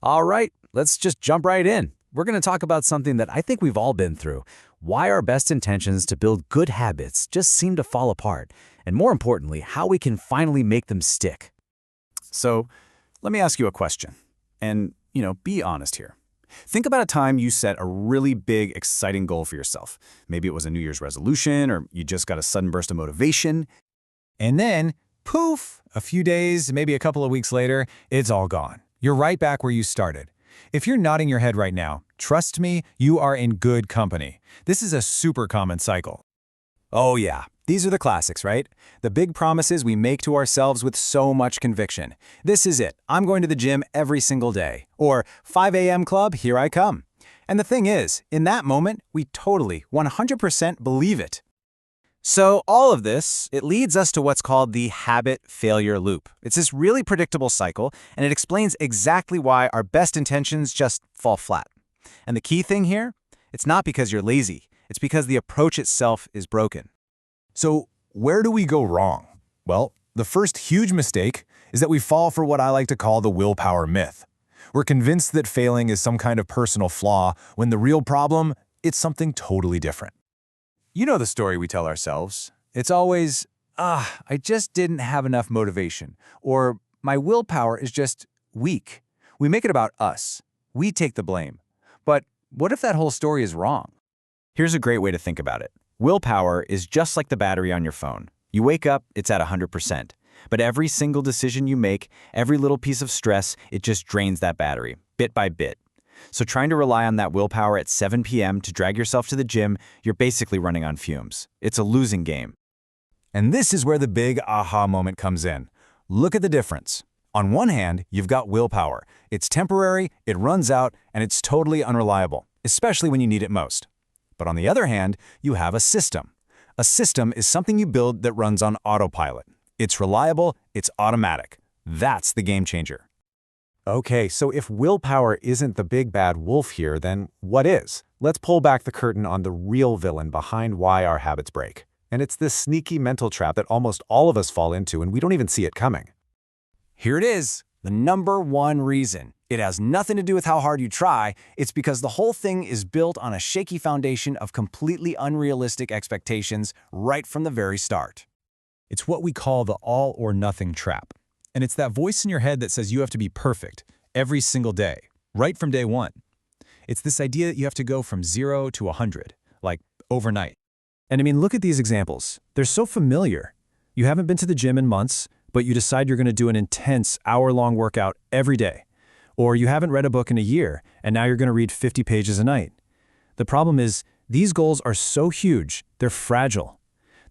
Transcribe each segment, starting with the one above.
All right, let's just jump right in. We're going to talk about something that I think we've all been through. Why our best intentions to build good habits just seem to fall apart. And more importantly, how we can finally make them stick. So, let me ask you a question. And, be honest here. Think about a time you set a really big, exciting goal for yourself. Maybe it was a New Year's resolution, or you just got a sudden burst of motivation. And then, poof, a few days, maybe a couple of weeks later, it's all gone. You're right back where you started. If you're nodding your head right now, trust me, you are in good company. This is a super common cycle. Oh yeah, these are the classics, right? The big promises we make to ourselves with so much conviction. This is it. I'm going to the gym every single day. Or 5 a.m. club, here I come. And the thing is, in that moment, we totally, 100% believe it. So all of this, it leads us to what's called the habit failure loop. It's this really predictable cycle, and it explains exactly why our best intentions just fall flat. And the key thing here, it's not because you're lazy. It's because the approach itself is broken. So, where do we go wrong? Well, the first huge mistake is that we fall for what I like to call the willpower myth. We're convinced that failing is some kind of personal flaw, when the real problem, it's something totally different. You know the story we tell ourselves. It's always, I just didn't have enough motivation, or my willpower is just weak. We make it about us. We take the blame. But what if that whole story is wrong? Here's a great way to think about it. Willpower is just like the battery on your phone. You wake up, it's at 100%. But every single decision you make, every little piece of stress, it just drains that battery, bit by bit. So trying to rely on that willpower at 7 p.m. to drag yourself to the gym, you're basically running on fumes. It's a losing game. And this is where the big aha moment comes in. Look at the difference. On one hand, you've got willpower. It's temporary, it runs out, and it's totally unreliable, especially when you need it most. But on the other hand, you have a system. A system is something you build that runs on autopilot. It's reliable, it's automatic. That's the game changer. Okay, so if willpower isn't the big bad wolf here, then what is? Let's pull back the curtain on the real villain behind why our habits break. And it's this sneaky mental trap that almost all of us fall into and we don't even see it coming. Here it is, the number one reason. It has nothing to do with how hard you try. It's because the whole thing is built on a shaky foundation of completely unrealistic expectations right from the very start. It's what we call the all or nothing trap. And it's that voice in your head that says you have to be perfect every single day, right from day one. It's this idea that you have to go from 0 to 100, like overnight. And I mean, look at these examples. They're so familiar. You haven't been to the gym in months, but you decide you're going to do an intense hour-long workout every day. Or you haven't read a book in a year, and now you're going to read 50 pages a night. The problem is, these goals are so huge, they're fragile.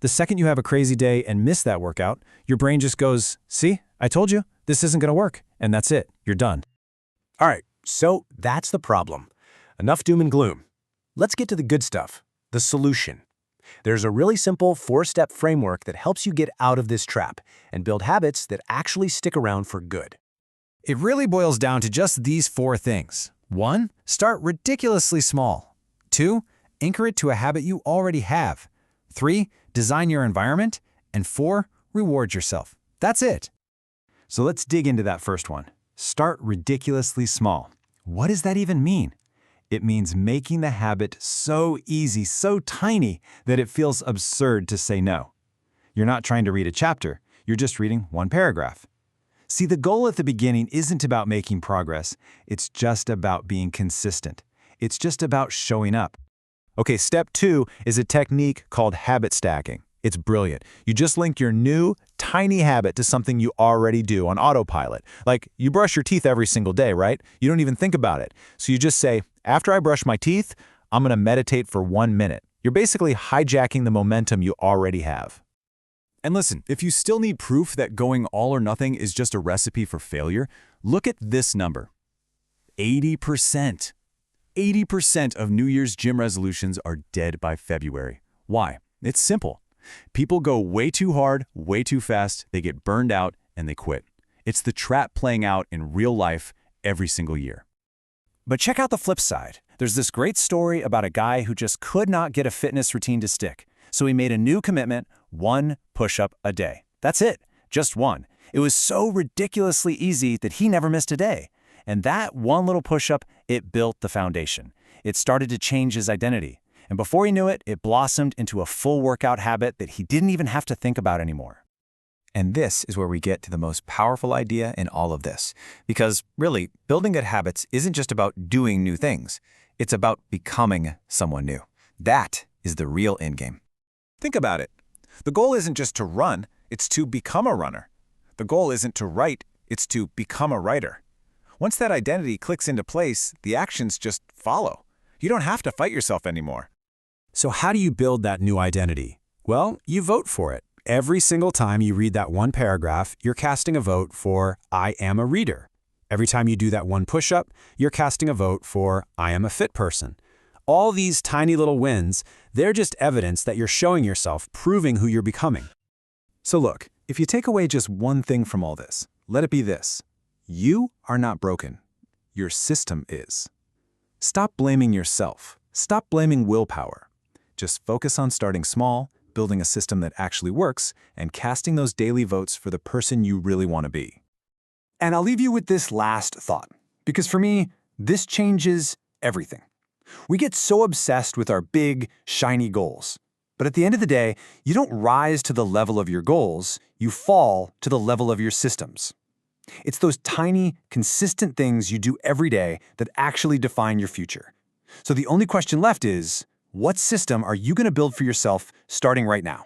The second you have a crazy day and miss that workout, your brain just goes, see, I told you, this isn't going to work, and that's it, you're done. All right, so that's the problem. Enough doom and gloom. Let's get to the good stuff, the solution. There's a really simple 4-step framework that helps you get out of this trap and build habits that actually stick around for good. It really boils down to just these 4 things. 1, start ridiculously small. 2, anchor it to a habit you already have. 3, design your environment. And 4, reward yourself. That's it. So let's dig into that first one. Start ridiculously small. What does that even mean? It means making the habit so easy, so tiny, that it feels absurd to say no. You're not trying to read a chapter, you're just reading 1 paragraph. See, the goal at the beginning isn't about making progress, it's just about being consistent. It's just about showing up. Okay, step 2 is a technique called habit stacking. It's brilliant. You just link your new, tiny habit to something you already do on autopilot. Like, you brush your teeth every single day, right? You don't even think about it. So you just say, after I brush my teeth, I'm going to meditate for 1 minute. You're basically hijacking the momentum you already have. And listen, if you still need proof that going all or nothing is just a recipe for failure, look at this number. 80%. 80% of New Year's gym resolutions are dead by February. Why? It's simple. People go way too hard, way too fast, they get burned out, and they quit. It's the trap playing out in real life every single year. But check out the flip side. There's this great story about a guy who just could not get a fitness routine to stick. So he made a new commitment, 1 push-up a day. That's it, just 1. It was so ridiculously easy that he never missed a day. And that one little push-up, it built the foundation. It started to change his identity. And before he knew it, it blossomed into a full workout habit that he didn't even have to think about anymore. And this is where we get to the most powerful idea in all of this. Because really, building good habits isn't just about doing new things. It's about becoming someone new. That is the real endgame. Think about it. The goal isn't just to run, it's to become a runner. The goal isn't to write, it's to become a writer. Once that identity clicks into place, the actions just follow. You don't have to fight yourself anymore. So how do you build that new identity? Well, you vote for it. Every single time you read that one paragraph, you're casting a vote for I am a reader. Every time you do that one push-up, you're casting a vote for I am a fit person. All these tiny little wins, they're just evidence that you're showing yourself, proving who you're becoming. So look, if you take away just one thing from all this, let it be this. You are not broken. Your system is. Stop blaming yourself. Stop blaming willpower. Just focus on starting small, building a system that actually works, and casting those daily votes for the person you really want to be. And I'll leave you with this last thought, because for me, this changes everything. We get so obsessed with our big, shiny goals. But at the end of the day, you don't rise to the level of your goals, you fall to the level of your systems. It's those tiny, consistent things you do every day that actually define your future. So the only question left is, what system are you going to build for yourself starting right now?